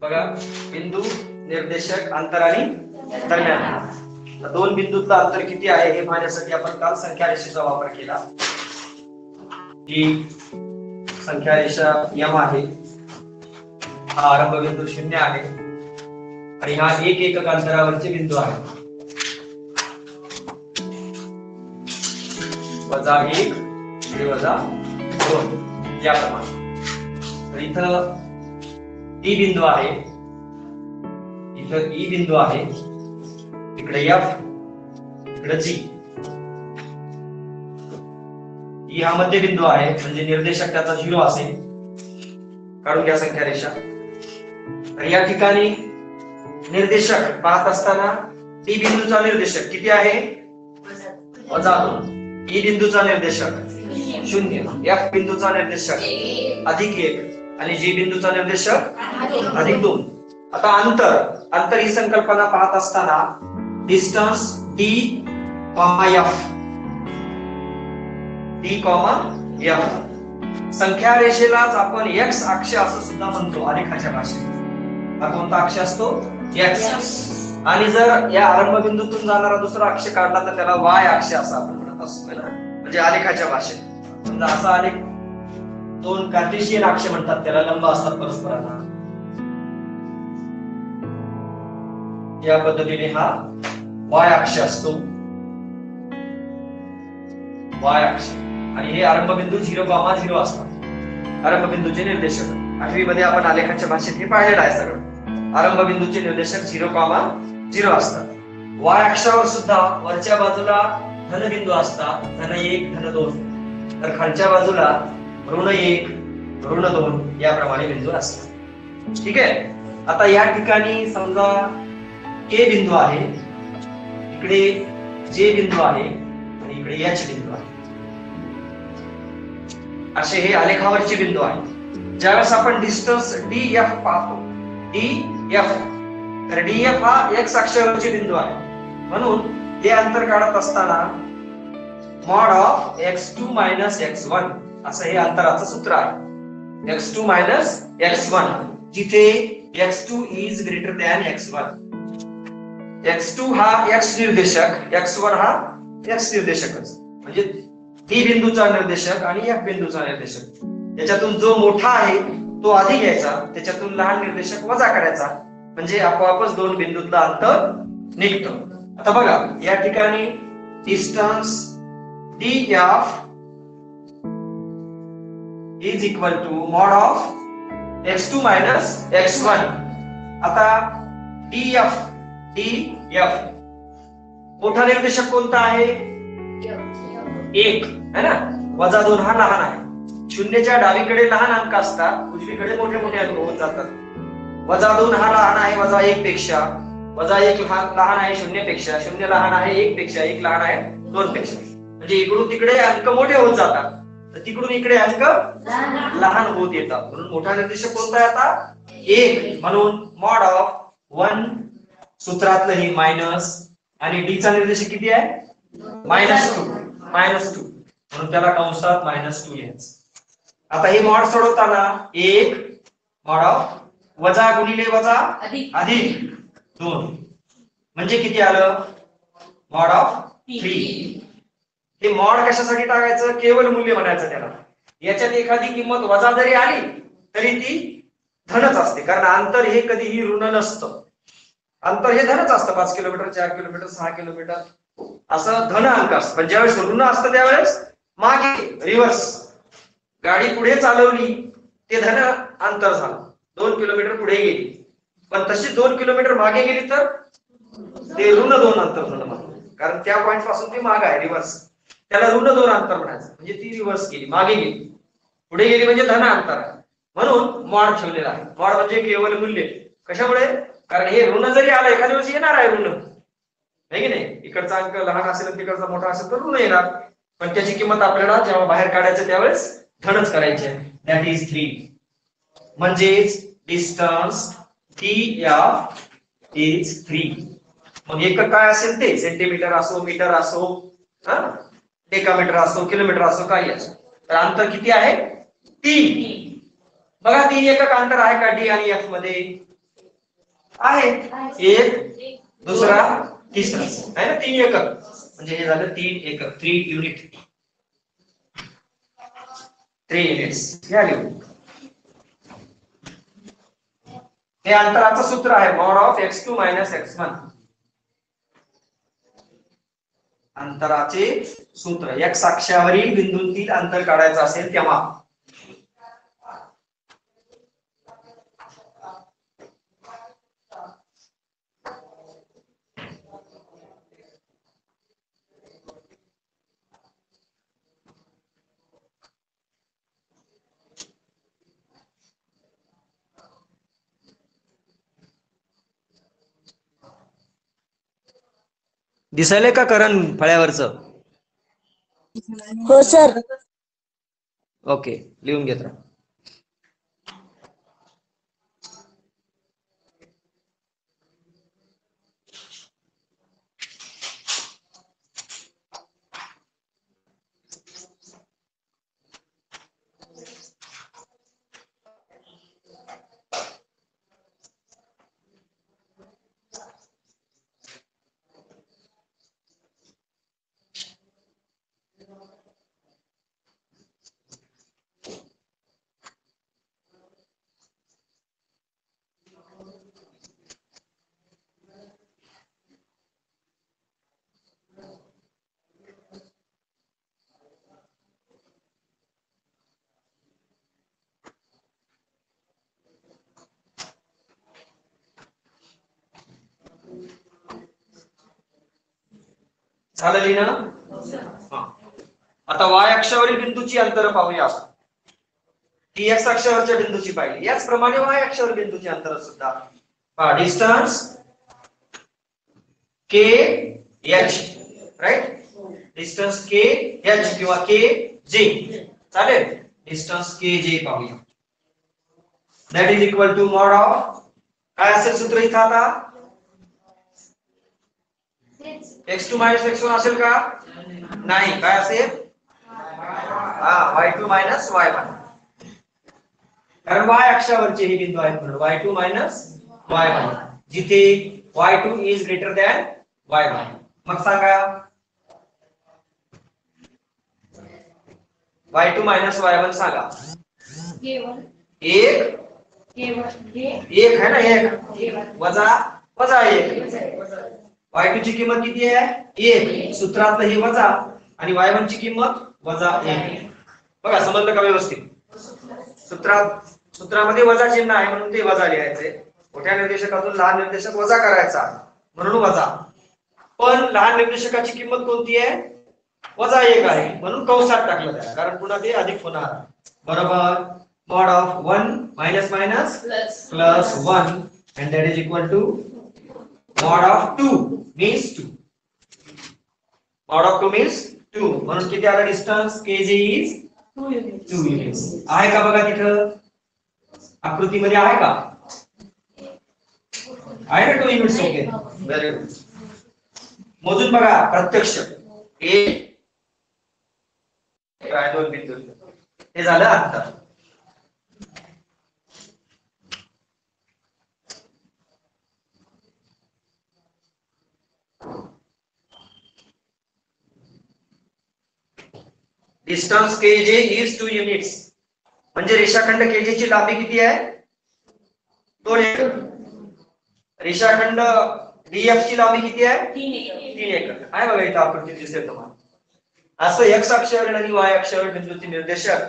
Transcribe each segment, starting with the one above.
बघा, बिंदू, निर्देशक, अंतर आणि दरम्यान. दोन बिंदूतलं अंतर किती आहे हे पाहण्यासाठी आपण काल संख्या रेषेचा वापर केला. ही संख्या रेषा यम आहे, हा आरंभ बिंदू 0 आहे आणि हा 1 एकक अंतरावरचे बिंदू आहे. -1 आणि -2 याप्रमाणे. तर इथं ई बिंदू आहे, इथं ई बिंदू आहे, इकडे एफ, इकडे जी. ई हा मध्य बिंदू आहे म्हणजे निर्देशक त्याचा 0 असेल. काढून घ्या संख्या रेषा. तर या ठिकाणी निर्देशक पाहत असताना डी बिंदूचा निर्देशक किती आहे? -2. ई बिंदूचा निर्देशक 0, एफ बिंदूचा निर्देशक +1 आणि जी बिंदूचा निर्देशक +2. आता अंतर ही संकल्पना पाहत असताना distance D, F, D, F. संख्या रेषेलाच आपण एक्स अक्ष असं सुद्धा म्हणतो आलेखाच्या भाषेत. हा कोणता अक्ष असतो? एक्स. आणि जर या आरंभ बिंदूतून जाणारा दुसरा अक्ष काढला तर त्याला वाय अक्ष असं आपण म्हणत असतो ना, म्हणजे आलेखाच्या भाषेत. समजा असा आलेख, दोन कार्टेशियन अक्ष म्हणतात त्याला, लंब असतात परस्परांना. या पद्धतीने हा वाय अक्ष असतो, वाय अक्ष. आणि हे आरंभ बिंदू 0,0 असतात. आरंभ बिंदूचे निर्देशक 8वी मध्ये आपण आलेखाच्या भाषेत हे पाहिलेलं आहे सगळं. आरंभ बिंदूचे निर्देशक 0,0 असतात. वाय अक्षावर सुद्धा वरच्या बाजूला धन बिंदू असतात, -1, -2. तर खालच्या बाजूला -1, -2 याप्रमाणे बिंदू असतात. ठीक आहे. आता या ठिकाणी समजा के बिंदू आहे, इकडे जे बिंदू आहे आणि इकडे एच बिंदू आहे. असे हे आलेखावरचे बिंदू आहेत. ज्यावेळेस आपण डिस्टन्स डीएफ पाहतो, डीएफ, तर डीएफ हा एक्स अक्षावरचे बिंदू आहे. म्हणून हे अंतर काढत असताना mod of x2 - x1 असं हे अंतराचं सूत्र आहे. x2 - x1 जिथे x2 is greater than x1. x2 हा x निर्देशक, x1 हा x निर्देशकच. म्हणजे डी बिंदूचा निर्देशक आणि एफ बिंदूचा निर्देशक, याच्यातून जो मोठा आहे तो आधी घ्यायचा, त्याच्यातून लहान निर्देशक वजा करायचा, म्हणजे आपोआपच दोन बिंदूतलं अंतर निघतं. आता बघा, या ठिकाणी distance df is equal to mod of x2 - x1. आता df मोठा निर्देशक कोणता आहे? 1 है ना. -2 हा लहान आहे. शून्याच्या डावीकडे लहान अंक असतात, उजवीकडे मोठे मोठे अंक होत जातात. -2 हा लहान आहे -1 पेक्षा, -1 लहान आहे 0 पेक्षा, 0 लहान आहे 1 पेक्षा, 1 लहान आहे 2 पेक्षा. म्हणजे इकडून तिकडे अंक मोठे होत जातात, तर तिकडून इकडे अंक लहान होत येतात. म्हणून मोठा निर्देशक कोणता आहे आता? 1. म्हणून mod of 1 सूत्रातलं ही मायनस, आणि डी चा निर्देशक किती आहे? -2. म्हणून त्याला कंसात -2 लिहायचं. आता हे मॉड सोडवताना 1 mod of वजा गुणिले वजा अधिक 2 म्हणजे किती आलं? mod of 3. हे मॉड कशासाठी टाकायचं? केवळ मूल्य म्हणायचं त्याला. याच्यात एखादी किंमत वजा जरी आली तरी ती धनच असते, कारण अंतर हे कधीही ऋण नसतं. अंतर हे धनच असतं. 5 किलोमीटर, 4 किलोमीटर, 6 किलोमीटर असं धन अंक असतं. पण ज्यावेळेस ऋण असतं त्यावेळेस मागे, रिव्हर्स, गाडी पुढे चालवली ते धन अंतर झालं, 2 किलोमीटर पुढे गेली. पण तशी 2 किलोमीटर मागे गेली तर ते ऋण 2 अंतर झालं, कारण त्या पॉइंट पासून ती माग आहे, रिव्हर्स. त्याला ऋण 2 अंतर म्हणायचं. म्हणजे ती रिव्हर्स गेली, मागे गेली. पुढे गेली म्हणजे धन अंतर आहे. म्हणून मॉड ठेवलेला आहे. मॉड म्हणजे केवळ मूल्य. कशामुळे? कारण हे ऋण जरी आलं एखाद्या वेळेस येणार आहे ऋण, आहे की नाही. इकडचा अंक लहान असेल तिकडचा मोठा असेल तर ऋण येणार, पण त्याची किंमत आपल्याला जेव्हा बाहेर काढायचं त्यावेळेस धनच करायची आहे. That is 3. म्हणजेच डिस्टन्स df इज 3. मग एकक काय असेल ते, सेंटीमीटर असो, मीटर असो, डेकामीटर असो, किलोमीटर असो, काही असो. तर अंतर किती आहे? 3. बघा 3 एकक अंतर आहे का डी आणि एफ मध्ये? आहे एक, दुसरा, तिसरा आहे ना, 3 एकक, म्हणजे हे झालं 3 एकक, 3 युनिट, 3 युनिट्स या लिहू. हे अंतराचं सूत्र आहे mod of x2 minus x1. अंतराचे सूत्र x अक्षावरील बिंदूंतील अंतर काढायचं असेल तेव्हा दिसायलंय का करण फळ्यावरचं? हो सर. ओके, लिहून घेत राहा. झालं लिहिणं? आता y अक्षावरील बिंदूची अंतर पाहूया आपण. ती x अक्षावरच्या बिंदूची पाहिली, याचप्रमाणे y अक्षावर बिंदूची अंतर सुद्धा पहा. Distance k h, right, distance k h किंवा k j चालेल. डिस्टन्स k j पाहूया. That is equal to mod of, काय असेल सूत्र इथं आता? x2 मायनस x1 असेल का? नाही, काय असेल? y2 मायनस y1, कारण y अक्षावरचे हे बिंदू आहेत म्हणून y2 मायनस y1, जिथे y2 is greater than y1. मग सांगा y2 मायनस y1 सांगा. एक एक है ना, एक वजा वजा एक. y2 ची किंमत किती आहे? 1. सूत्रातलं हे वजा आणि y1 ची किंमत वजा 1. बघा, समजलं का व्यवस्थित? सूत्रामध्ये वजा चिन्ह आहे म्हणून ते वजा लिहायचे. मोठ्या निर्देशकातून लहान निर्देशक वजा करायचा म्हणून वजा. पण लहान निर्देशकाची किंमत कोणती आहे? वजा 1 आहे म्हणून कंसात टाकलं त्याला, कारण पुन्हा ते अधिक होणार. बरोबर. Mod of 1 minus minus plus 1 and that is equal to mod of 2 means 2. mod of 2 means 2. म्हणून किती आला डिस्टन्स? kj is 2 units. आहे का बघा तिथं आकृतीमध्ये? आहे का? आहे ना 2 युनिट्स? Okay, very good. मोजून बघा प्रत्यक्ष. एक काय 2 बिंदू, हे झालं अंतर. डिस्टन्स kj इज 2 युनिट्स, म्हणजे रेषाखंड kj ची लांबी किती आहे? 2 एकक. रेषाखंड df ची लांबी किती आहे? 3 एकक. आहे बघा इथं आकृती दिसेल तुम्हाला. असं x अक्षावर आणि y अक्षावर बिंदूचे निर्देशक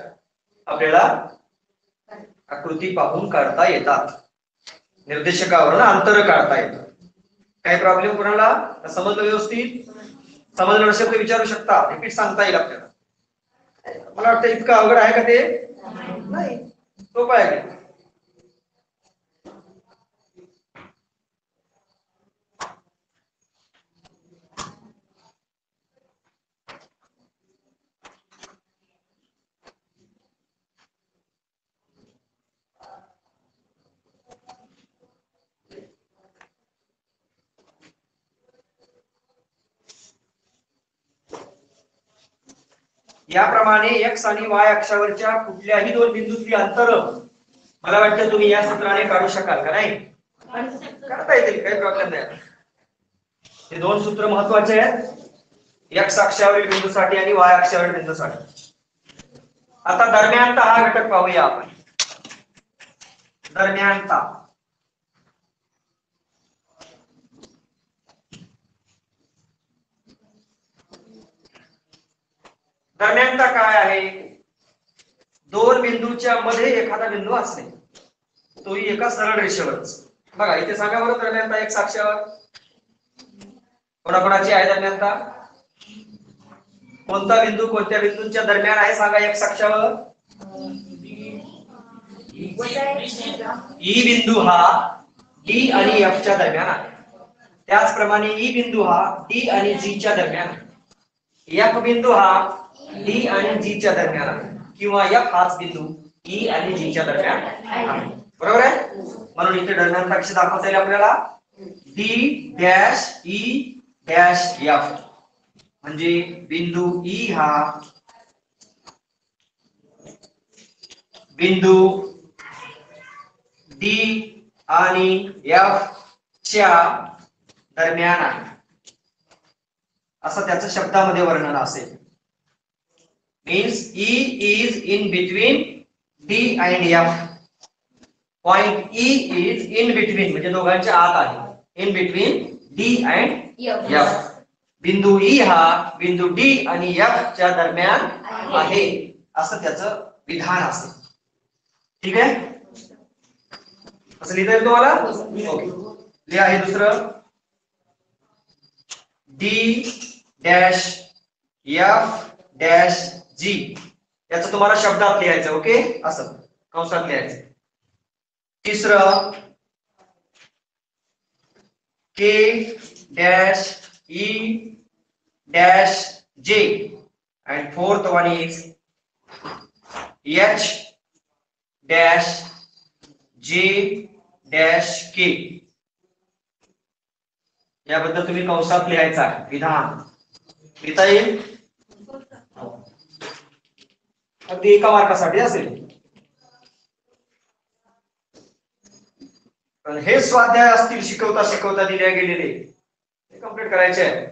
आपल्याला आकृती पाहून काढता येतात. निर्देशकावरून अंतर काढता येतात. काही प्रॉब्लेम कोणाला? समजलं व्यवस्थित? समजलं नसेल तर विचारू शकता, रिपीट सांगता येईल आपल्याला. मला वाटतं इतकं अवघड आहे का ते? नाही, सोपं आहे. याप्रमाणे x आणि y अक्षावरच्या कुठल्याही 2 बिंदूतली अंतर मला वाटतं तुम्ही या सूत्राने काढू शकाल का नाही? करता येतील, काही प्रॉब्लेम नाही. हे दोन सूत्र महत्वाचे आहेत, एक्स अक्षावरील बिंदूसाठी आणि वाय अक्षावरील बिंदूसाठी. आता दरम्यानता हा घटक पाहूया आपण. दरम्यानता दरम्यानता काय आहे? दोन बिंदूच्या मध्ये एखादा बिंदू असणे, तोही एका सरळ रेषेवरच. बघा इथे सांगा बरं, दरम्यानता एक्स अक्षावर कोणाकोणाची आहे दरम्यानता? कोणता बिंदू कोणत्या बिंदूंच्या दरम्यान आहे सांगा एक्स अक्षावर? ई बिंदू हा डी आणि एफ च्या दरम्यान आहे. त्याचप्रमाणे ई बिंदू हा डी आणि जी च्या दरम्यान आहे. एफ बिंदू हा डी आणि जी च्या दरम्यान आहे, किंवा एफ हाच बिंदू ई आणि जी च्या दरम्यान आहे. बरोबर आहे? म्हणून इथे दरम्यानता कशी दाखवता येईल आपल्याला? D dash E dash F, म्हणजे बिंदू ई हा बिंदू डी आणि एफ च्या दरम्यान आहे, असं त्याचं शब्दामध्ये वर्णन असेल. Means E is in between D and F. Point E is in between, म्हणजे दोघांच्या आत आहे. In between D and F. बिंदू E हा बिंदू D आणि F च्या दरम्यान आहे, असं त्याचं विधान असेल. ठीक आहे? असं लिहिता येईल तुम्हाला? ओके, लिहा. हे दुसरं D डॅश F डॅश जी, याचं तुम्हाला शब्दात लिहायचं. ओके, असं कंसात लिहायचं. तिसरं K dash E dash J, and fourth one is H dash J dash K. याबद्दल तुम्ही कंसात लिहायचा विधान. लिहिता येईल? अगदी एका मार्कासाठी असेल. हे स्वाध्याय असतील शिकवता शिकवता दिले गेलेले, ते कंप्लीट करायचे आहे.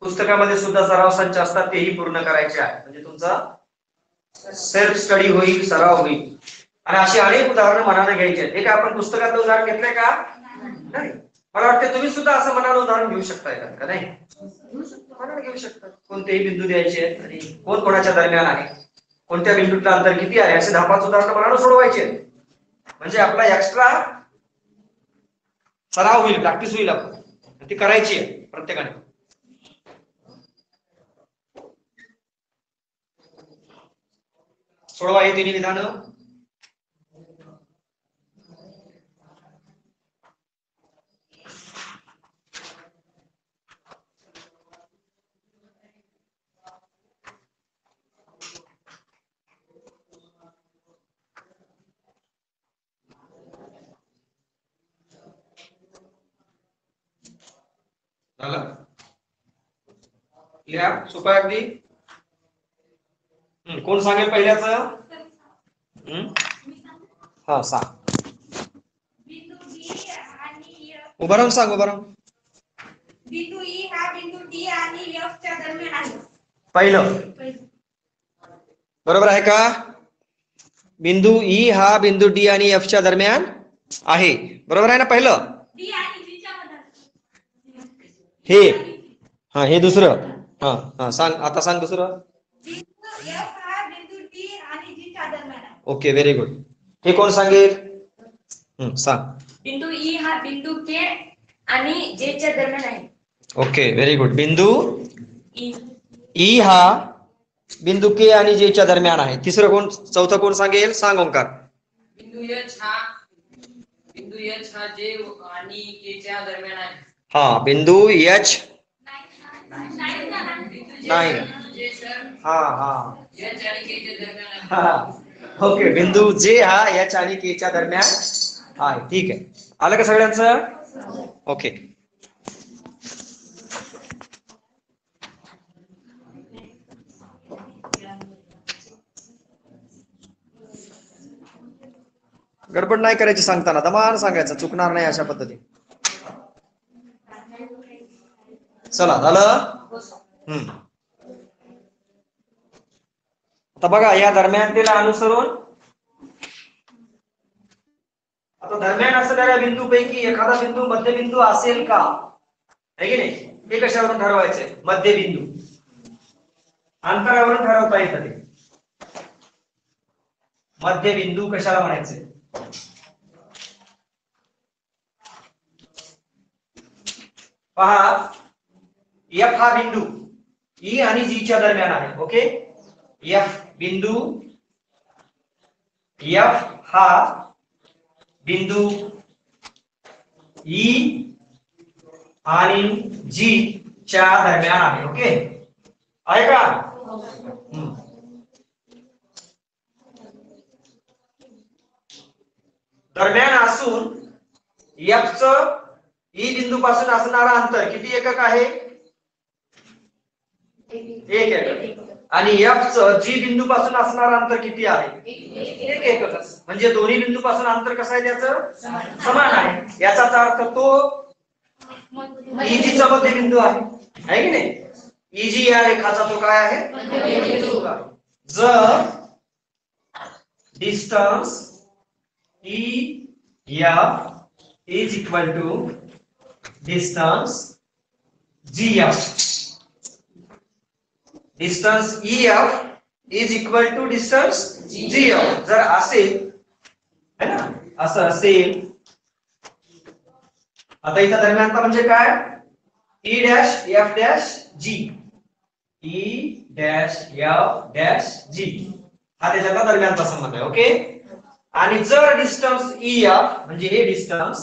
पुस्तकामध्ये सुद्धा सराव संच असतात, तेही पूर्ण करायचे आहे. म्हणजे तुमचा सेल्फ स्टडी होईल, सराव होईल. आणि अशी अनेक उदाहरणं मनाने घ्यायची आहेत. हे काय आपण पुस्तकातलं उदाहरण घेतलंय का? नाही. मला वाटतं तुम्ही सुद्धा असं मनानं उदाहरण घेऊ शकताय का? नाही, मनानं घेऊ शकता. कोणतेही बिंदू द्यायचे आहेत आणि कोण कोणाच्या दरम्यान आहे, कोणत्या बिंदूतलं अंतर किती आहे, असे 10-5 उदाहरणं मनानं सोडवायचे. म्हणजे आपला एक्स्ट्रा सराव होईल, प्रॅक्टिस होईल. आपण ती करायची आहे प्रत्येकाने. सोडवा हे तिन्ही विधानं. झालं? लिहा, सोपं आहे अगदी. कोण सांगेल पहिल्याच? हा, सांग. उभं राहून सांग, उभं राहून. बिंदू ई हा बिंदू डी आणि एफ च्या दरम्यान आहे. पहिलं बरोबर आहे का? बिंदू ई हा बिंदू डी आणि एफ च्या दरम्यान आहे, बरोबर आहे ना? पहिलं डी आणि जी च्या मध्ये. हे, हा, हे दुसरं. हा हा, सांग आता, सांग दुसरं. बिंदू एफ हा बिंदू डी आणि जी च्या दरम्यान आहे. Okay, very good. हे कोण सांगेल? सांग. बिंदू ई हा बिंदू के आणि जे च्या दरम्यान आहे. Okay, very good. बिंदू ई हा बिंदू के आणि जे च्या दरम्यान आहे. तिसरं कोण? चौथं कोण सांगेल? सांग ओंकार. बिंदू एच हा जे आणि के च्या दरम्यान आहे. हा, बिंदू एच नाही. हा हा, एच आणि के च्या दरम्यान आहे. हा, ओके. बिंदू जे हा एच आणि के च्या दरम्यान आहे. ठीक आहे, आलं का सगळ्यांचं? ओके. गडबड नाही करायची सांगताना, दमान सांगायचं, चुकणार नाही अशा पद्धतीने. चला झालं. आता बघा या दरम्यानतेला अनुसरून आता दरम्यान असणाऱ्या बिंदूपैकी एखादा बिंदू मध्यबिंदू असेल का, आहे की नाही, हे कशावरून ठरवायचंय? मध्यबिंदू अंतरावरून ठरवता येतं ते. मध्यबिंदू कशाला म्हणायचे? पहा, एफ हा बिंदू ई आणि जी च्या दरम्यान आहे. ओके, एफ बिंदू, एफ हा बिंदू ई आणि जी च्या दरम्यान आहे. ओके, आहे का? दरम्यान असून एफ च ई बिंदू पासून असणारा अंतर किती एकक आहे? 1 एकक. आणि एफ च जी बिंदू पासून असणारा अंतर किती आहे? 1 एकक. म्हणजे दोन्ही बिंदू पासून अंतर कसं आहे त्याचं? समान आहे. याचाच अर्थ तो ईजी चा मध्यबिंदू आहे की नाही? ईजी या रेखाचा तो काय आहे? मध्यबिंदू आहे. जर distance EF is equal to distance GF. Distance EF is equal to distance GF. जर असेल, है ना, असं असेल, आता इथं दरम्यानता म्हणजे काय? E dash F dash G, E dash F dash G हा त्याच्यातला दरम्यानचा संबंध आहे. ओके, आणि जर डिस्टन्स EF म्हणजे हे distance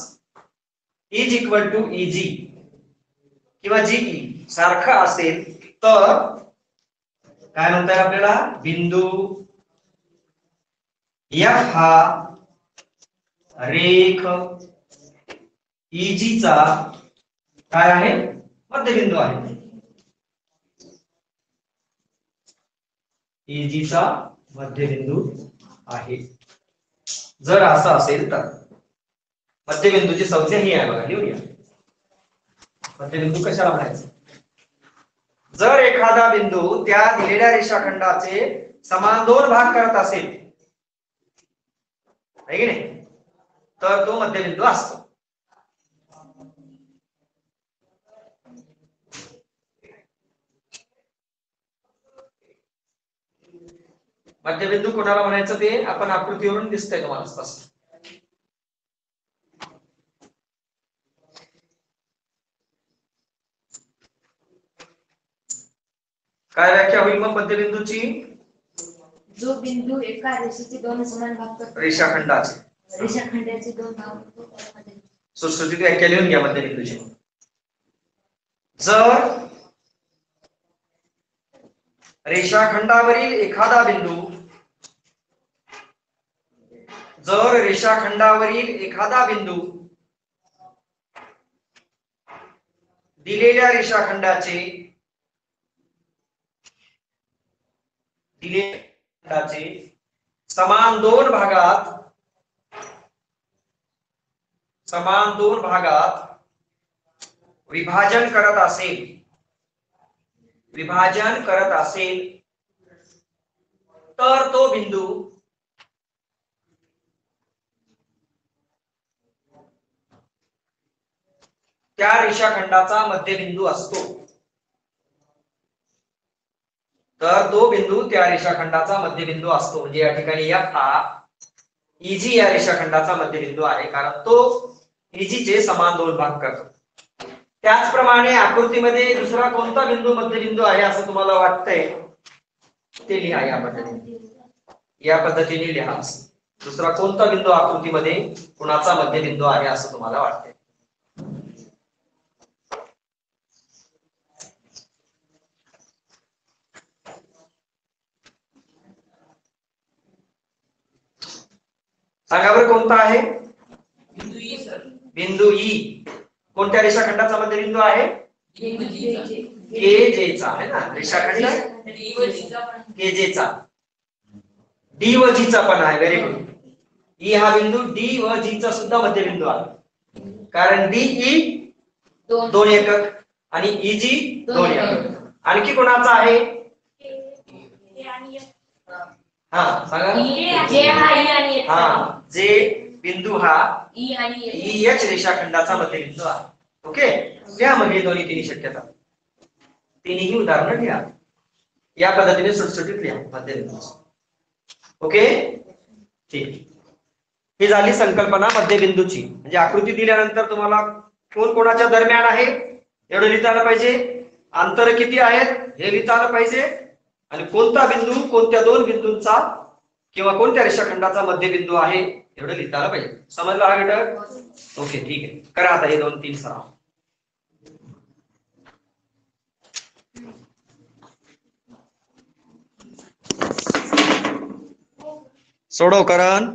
is equal to EG किंवा GE सारखं असेल तर काय म्हणतात आपल्याला? बिंदू F हा रेख EG चा काय आहे? मध्यबिंदू आहे. EG चा मध्यबिंदू आहे. जर असं असेल तर मध्यबिंदूची संज्ञा ही आहे, बघा लिहूया. मध्यबिंदू कशाला म्हणायचं? जर एखादा बिंदू त्या दिलेल्या रेषाखंडाचे समान 2 भाग करत असेल, आहे की नाही, तर तो मध्यबिंदू असतो. मध्यबिंदू कोणाला म्हणायचं ते आपण आकृतीवरून दिसतंय तुम्हाला स्पष्ट. काय व्याख्या होईल मग मध्यबिंदूची? जो बिंदू एका रेषेचे 2 समान भाग करतो, रेषाखंडाचे 2 भाग करतो. सुटसुटीत व्याख्या लिहून घ्या मध्यबिंदूची. जर रेषाखंडावरील एखादा बिंदू, जर रेषाखंडावरील एखादा बिंदू दिलेल्या रेषाखंडाचे समान दोन भागात विभाजन करत असेल तर तो बिंदू त्या रेषाखंडाचा मध्यबिंदू असतो. तर तो बिंदू त्या रेषाखंडाचा मध्यबिंदू असतो. म्हणजे या ठिकाणी F हा EG या रेषाखंडाचा मध्यबिंदू आहे, कारण तो EG चे समान 2 भाग करतो. त्याचप्रमाणे आकृतीमध्ये दुसरा कोणता बिंदू मध्यबिंदू आहे असं तुम्हाला वाटतंय ते लिहा. या पद्धतीने लिहा. दुसरा कोणता बिंदू आकृतीमध्ये कुणाचा मध्यबिंदू आहे असं तुम्हाला वाटतंय? सांगा बरं कोणता आहे? बिंदू ई सर. बिंदू ई कोणत्या रेषाखंडाचा मध्यबिंदू आहे? KJ चा आहे ना. रेषाखंड डी व जी चा पण. KJ चा, डी व जी चा पण आहे. Very good. ई हा बिंदू डी व जी चा सुद्धा मध्यबिंदू आहे, कारण डी ई 2 एकक आणि ई जी 2 एकक. आणखी कोणाचा आहे? हा सांगा. जे हा ई आणि एच. हा, जे बिंदू हा ई आणि एच. ई एच रेषाखंडाचा मध्यबिंदू आहे. ओके, त्यामध्ये दोन्ही तिन्ही शक्यता, तिन्ही उदाहरणं घ्या. या पद्धतीने सुटसुटीत लिहा मध्यबिंदू. ओके, ठीक. ही झाली संकल्पना मध्यबिंदूची. म्हणजे आकृती दिल्यानंतर तुम्हाला कोण कोणाच्या दरम्यान आहे एवढं लिहिता आलं पाहिजे, अंतर किती आहेत हे लिहिता आलं पाहिजे, आणि कोणता बिंदू कोणत्या दोन बिंदूंचा किंवा कोणत्या रेषाखंडाचा मध्यबिंदू आहे एवढं लिहिता आलं पाहिजे. समजलं हा घटक? ओके, ठीक आहे. करा आता हे 2-3 सराव. सोडव करण.